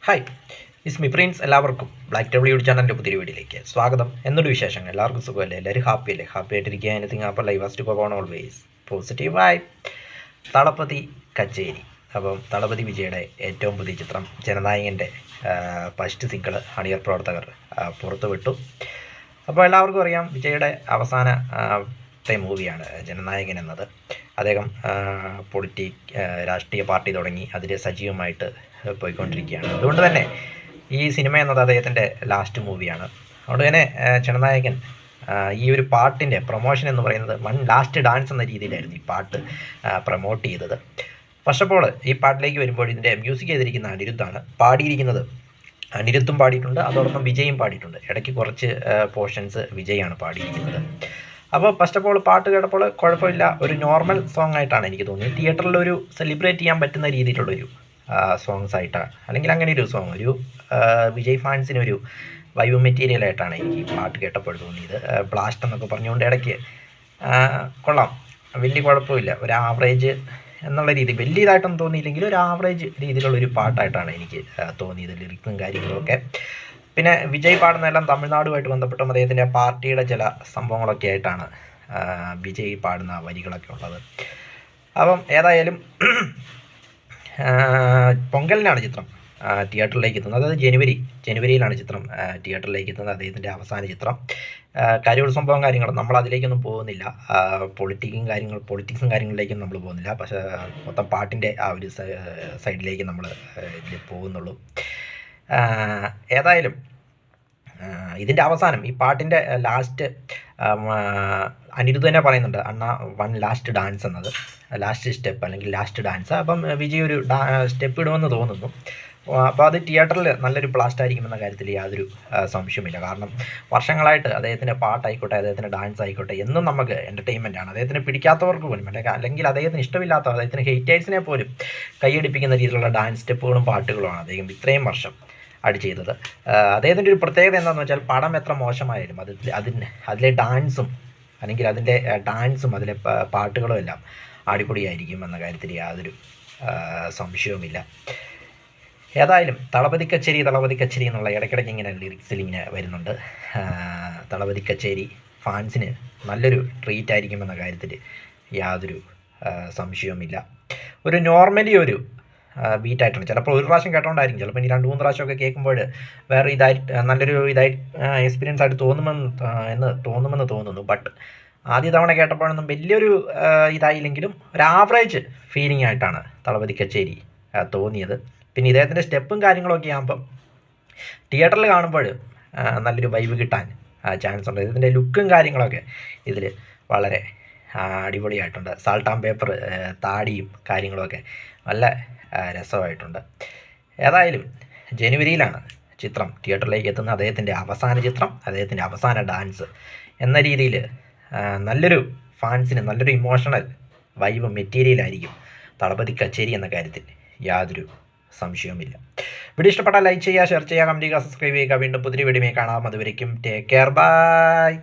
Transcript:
Hi മി Prince. എല്ലാവർക്കും black W ചാനലിൻ്റെ പുതിയ വീഡിയോയിലേക്ക് സ്വാഗതം. എന്നൊരു വിശേഷങ്ങൾ എല്ലാവർക്കും സുഖമല്ലേ? എല്ലാവരും ഹാപ്പി ആയിട്ടിരിക്കുക. എനിത്തിങ് അപ്പോൾ live first go on always പോസിറ്റീവായി. തളപതി കച്ചേരി. അപ്പം തളപതി വിജയുടെ ഏറ്റവും പുതിയ ചിത്രം ജനനായകൻ്റെ ഫസ്റ്റ് സിംഗിൾ അണിയർ പ്രവർത്തകർ പുറത്തുവിട്ടു. അപ്പോൾ എല്ലാവർക്കും അറിയാം, വിജയുടെ അവസാനത്തെ മൂവിയാണ് ജനനായകൻ എന്നത്. അദ്ദേഹം രാഷ്ട്രീയ പാർട്ടി തുടങ്ങി അതിൽ സജീവമായിട്ട് പോയിക്കൊണ്ടിരിക്കുകയാണ്. അതുകൊണ്ട് തന്നെ ഈ സിനിമ എന്നത് അദ്ദേഹത്തിൻ്റെ ലാസ്റ്റ് മൂവിയാണ്. അതുകൊണ്ട് തന്നെ ജനനായകൻ ഈ ഒരു പാട്ടിൻ്റെ പ്രൊമോഷൻ എന്ന് പറയുന്നത് വൺ ലാസ്റ്റ് ഡാൻസ് എന്ന രീതിയിലായിരുന്നു ഈ പാട്ട് പ്രൊമോട്ട് ചെയ്തത്. ഫസ്റ്റ് ഓഫ് ഓൾ ഈ പാട്ടിലേക്ക് വരുമ്പോൾ ഇതിൻ്റെ മ്യൂസിക് ചെയ്തിരിക്കുന്ന അനിരുദ്ധാണ്. പാടിയിരിക്കുന്നത് അനിരുദ്ധും പാടിയിട്ടുണ്ട്, അതോടൊപ്പം വിജയും പാടിയിട്ടുണ്ട്. ഇടയ്ക്ക് കുറച്ച് പോർഷൻസ് വിജയാണ് പാടിയിരിക്കുന്നത്. അപ്പോൾ ഫസ്റ്റ് ഓഫ് ഓൾ പാട്ട് കേട്ടപ്പോൾ കുഴപ്പമില്ല, ഒരു നോർമൽ സോങ് ആയിട്ടാണ് എനിക്ക് തോന്നിയത്. തിയേറ്ററിലൊരു സെലിബ്രേറ്റ് ചെയ്യാൻ പറ്റുന്ന രീതിയിലുള്ളൊരു സോങ്സ് ആയിട്ടാണ്, അല്ലെങ്കിൽ അങ്ങനെ ഒരു സോങ്, ഒരു വിജയ് ഫാൻസിനൊരു വൈബ് മെറ്റീരിയലായിട്ടാണ് എനിക്ക് ഈ പാട്ട് കേട്ടപ്പോൾ തോന്നിയത്. ബ്ലാസ്റ്റ് എന്നൊക്കെ പറഞ്ഞുകൊണ്ട് ഇടയ്ക്ക് കൊള്ളാം, വലിയ കുഴപ്പമില്ല, ഒരു ആവറേജ് എന്നുള്ള രീതി, വലിയ ഇതായിട്ടൊന്നും തോന്നിയില്ലെങ്കിലും ഒരു ആവറേജ് രീതിയിലുള്ളൊരു പാട്ടായിട്ടാണ് എനിക്ക് തോന്നിയത്, ലിറിക്സും കാര്യങ്ങളൊക്കെ. പിന്നെ വിജയ് പാടുന്നതെല്ലാം തമിഴ്നാടുമായിട്ട് ബന്ധപ്പെട്ടും അദ്ദേഹത്തിൻ്റെ പാർട്ടിയുടെ ചില സംഭവങ്ങളൊക്കെ ആയിട്ടാണ് വിജയ് പാടുന്ന വരികളൊക്കെ ഉള്ളത്. അപ്പം ഏതായാലും പൊങ്കലിനാണ് ചിത്രം തിയേറ്ററിലേക്ക് എത്തുന്നത്. അതായത് ജനുവരിയിലാണ് ചിത്രം തിയേറ്ററിലേക്ക് എത്തുന്നത്. അദ്ദേഹത്തിൻ്റെ അവസാന ചിത്രം. കാര്യങ്ങൾ സംഭവം കാര്യങ്ങളും നമ്മൾ അതിലേക്കൊന്നും പോകുന്നില്ല. പൊളിറ്റിക്സും കാര്യങ്ങളിലേക്കും നമ്മൾ പോകുന്നില്ല. പക്ഷേ മൊത്തം പാട്ടിൻ്റെ ആ ഒരു സൈഡിലേക്ക് നമ്മൾ ഇതിൽ പോകുന്നുള്ളൂ. ഏതായാലും ഇതിൻ്റെ അവസാനം ഈ പാട്ടിൻ്റെ ലാസ്റ്റ് അനിരുദ്ധ് തന്നെ പറയുന്നുണ്ട്, അണ്ണ വൺ ലാസ്റ്റ് ഡാൻസ് എന്നത്, ലാസ്റ്റ് സ്റ്റെപ്പ് അല്ലെങ്കിൽ ലാസ്റ്റ് ഡാൻസ്. അപ്പം വിജയ് ഒരു സ്റ്റെപ്പ് ഇടുമെന്ന് തോന്നുന്നു. അപ്പോൾ അത് തിയേറ്ററിൽ നല്ലൊരു ബ്ലാസ്റ്റ് ആയിരിക്കുമെന്ന കാര്യത്തിൽ യാതൊരു സംശയമില്ല. കാരണം വർഷങ്ങളായിട്ട് അദ്ദേഹത്തിൻ്റെ പാട്ടായിക്കോട്ടെ, അദ്ദേഹത്തിൻ്റെ ഡാൻസ് ആയിക്കോട്ടെ, എന്നും നമുക്ക് എൻ്റർടൈൻമെൻറ്റാണ്. അദ്ദേഹത്തിന് പിടിക്കാത്തവർക്ക് പോലും, അല്ലെങ്കിൽ അദ്ദേഹത്തിന് ഇഷ്ടമില്ലാത്ത, അദ്ദേഹത്തിന് ഹേറ്റേഴ്സിനെ പോലും കൈയടിപ്പിക്കുന്ന രീതിയിലുള്ള ഡാൻസ് സ്റ്റെപ്പുകളും പാട്ടുകളുമാണ് അദ്ദേഹം ഇത്രയും വർഷം ചെയ്തത്. അദ്ദേഹത്തിൻ്റെ ഒരു പ്രത്യേകത എന്താണെന്ന് വെച്ചാൽ, പടം എത്ര മോശമായാലും അതിലെ ഡാൻസും അല്ലെങ്കിൽ അതിൻ്റെ ഡാൻസും അതിലെ പാട്ടുകളും എല്ലാം അടിപൊളിയായിരിക്കും എന്ന കാര്യത്തിൽ യാതൊരു സംശയവുമില്ല. ഏതായാലും തളപതി കച്ചേരി എന്നുള്ള ഇടയ്ക്കിടയ്ക്ക് ഇങ്ങനെ ലിറിക്സിൽ ഇങ്ങനെ വരുന്നുണ്ട്. തളപതി കച്ചേരി ഫാൻസിന് നല്ലൊരു ട്രീറ്റ് ആയിരിക്കുമെന്ന കാര്യത്തിൽ യാതൊരു സംശയവുമില്ല. ഒരു നോർമലി ഒരു ബീറ്റായിട്ടുണ്ട്. ചിലപ്പോൾ ഒരു പ്രാവശ്യം കേട്ടോണ്ടായിരിക്കും, ചിലപ്പോൾ ഇനി 2-3 പ്രാവശ്യമൊക്കെ കേൾക്കുമ്പോൾ വേറെ നല്ലൊരു എക്സ്പീരിയൻസ് ആയിട്ട് തോന്നുമെന്ന് തോന്നുന്നു. ബട്ട് ആദ്യ തവണ കേട്ടപ്പോഴൊന്നും വലിയൊരു ഇതായില്ലെങ്കിലും ഒരു ആവറേജ് ഫീലിംഗ് ആയിട്ടാണ് തളപതി കച്ചേരി തോന്നിയത്. പിന്നെ ഇദ്ദേഹത്തിൻ്റെ സ്റ്റെപ്പും കാര്യങ്ങളൊക്കെ ആകുമ്പം തിയേറ്ററിൽ കാണുമ്പോൾ നല്ലൊരു വൈബ് കിട്ടാൻ ചാൻസ് ഉണ്ട്. ഇതിൻ്റെ ലുക്കും കാര്യങ്ങളൊക്കെ ഇതിൽ വളരെ അടിപൊളിയായിട്ടുണ്ട്. സാൾട്ട് ആൻഡ് പേപ്പർ താടിയും കാര്യങ്ങളുമൊക്കെ നല്ല രസമായിട്ടുണ്ട്. ഏതായാലും ജനുവരിയിലാണ് ചിത്രം തിയേറ്ററിലേക്ക് എത്തുന്ന അദ്ദേഹത്തിൻ്റെ അവസാന ചിത്രം, അദ്ദേഹത്തിൻ്റെ അവസാന ഡാൻസ് എന്ന രീതിയിൽ നല്ലൊരു ഫാൻസിന് നല്ലൊരു ഇമോഷണൽ വൈബ് മെറ്റീരിയലായിരിക്കും തളപതി കച്ചേരി എന്ന കാര്യത്തിൽ യാതൊരു സംശയവുമില്ല. വീഡിയോ ഇഷ്ടപ്പെട്ടാൽ ലൈക്ക് ചെയ്യുക, ഷെയർ ചെയ്യുക, കമൻറ്റ് ചെയ്യുക, സബ്സ്ക്രൈബ് ചെയ്യുക. വീണ്ടും പുതിയ വീഡിയോയിൽ കാണാം. അതുവരേക്കും ടേക്ക് കെയർ, ബൈ.